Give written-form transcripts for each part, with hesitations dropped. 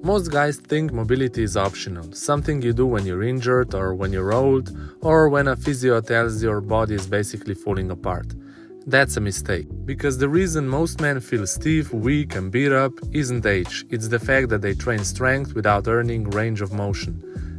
Most guys think mobility is optional, something you do when you're injured or when you're old or when a physio tells your body is basically falling apart. That's a mistake, because the reason most men feel stiff, weak and beat up isn't age, it's the fact that they train strength without earning range of motion.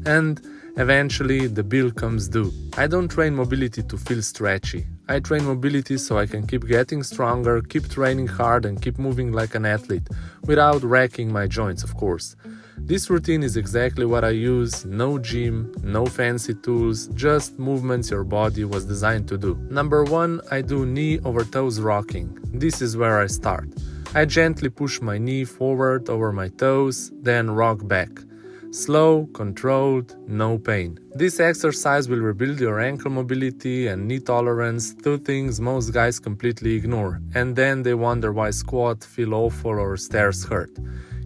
And eventually the bill comes due. I don't train mobility to feel stretchy. I train mobility so I can keep getting stronger, keep training hard and keep moving like an athlete, without wrecking my joints, of course. This routine is exactly what I use, no gym, no fancy tools, just movements your body was designed to do. Number 1, I do knee over toes rocking. This is where I start. I gently push my knee forward over my toes, then rock back. Slow, controlled, no pain. This exercise will rebuild your ankle mobility and knee tolerance, two things most guys completely ignore, and then they wonder why squats feel awful or stairs hurt.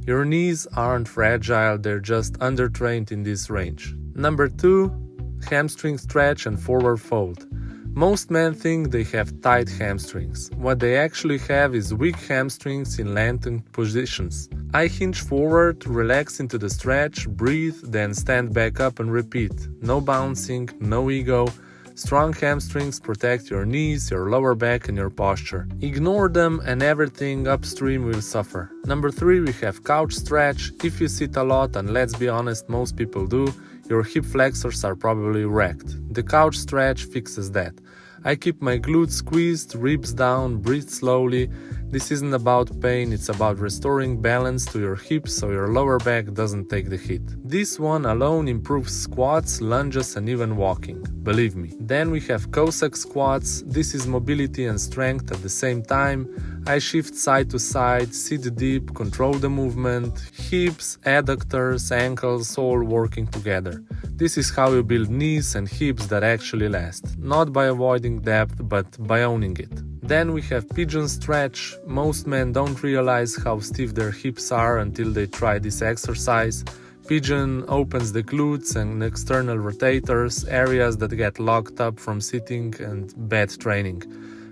Your knees aren't fragile, they're just undertrained in this range. Number 2, hamstring stretch and forward fold. Most men think they have tight hamstrings. What they actually have is weak hamstrings in lengthened positions. I hinge forward, relax into the stretch, breathe, then stand back up and repeat. No bouncing, no ego. Strong hamstrings protect your knees, your lower back and your posture. Ignore them and everything upstream will suffer. Number 3, we have couch stretch. If you sit a lot, and let's be honest, most people do, your hip flexors are probably wrecked. The couch stretch fixes that. I keep my glutes squeezed, ribs down, breathe slowly. This isn't about pain, it's about restoring balance to your hips so your lower back doesn't take the hit. This one alone improves squats, lunges and even walking, believe me. Then we have Cossack squats. This is mobility and strength at the same time. I shift side to side, sit deep, control the movement, hips, adductors, ankles all working together. This is how you build knees and hips that actually last, not by avoiding depth but by owning it. Then we have pigeon stretch. Most men don't realize how stiff their hips are until they try this exercise. Pigeon opens the glutes and external rotators, areas that get locked up from sitting and bad training.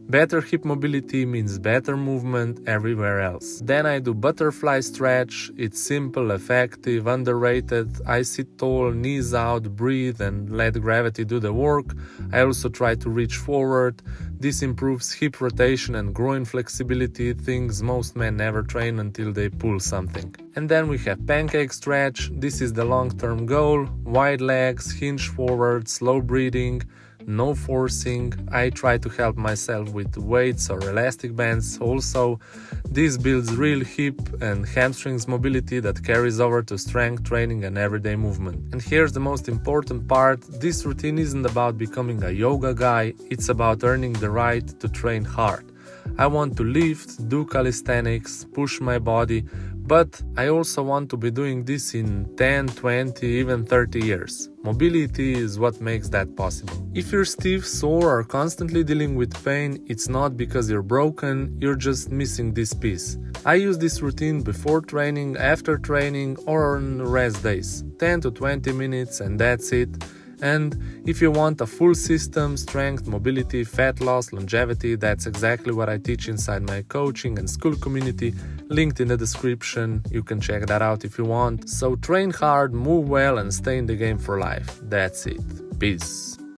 Better hip mobility means better movement everywhere else. Then I do butterfly stretch. It's simple, effective, underrated. I sit tall, knees out, breathe and let gravity do the work. I also try to reach forward. This improves hip rotation and groin flexibility, things most men never train until they pull something. And then we have pancake stretch. This is the long-term goal. Wide legs, hinge forward, slow breathing. No forcing. I try to help myself with weights or elastic bands also. This builds real hip and hamstrings mobility that carries over to strength training and everyday movement. And here's the most important part. This routine isn't about becoming a yoga guy, it's about earning the right to train hard. I want to lift, do calisthenics, push my body, but I also want to be doing this in 10, 20, even 30 years. Mobility is what makes that possible. If you're stiff, sore or constantly dealing with pain, it's not because you're broken, you're just missing this piece. I use this routine before training, after training or on rest days. 10 to 20 minutes and that's it. And if you want a full system, strength, mobility, fat loss, longevity, that's exactly what I teach inside my coaching and school community, linked in the description. You can check that out if you want. So train hard, move well and stay in the game for life. That's it. Peace.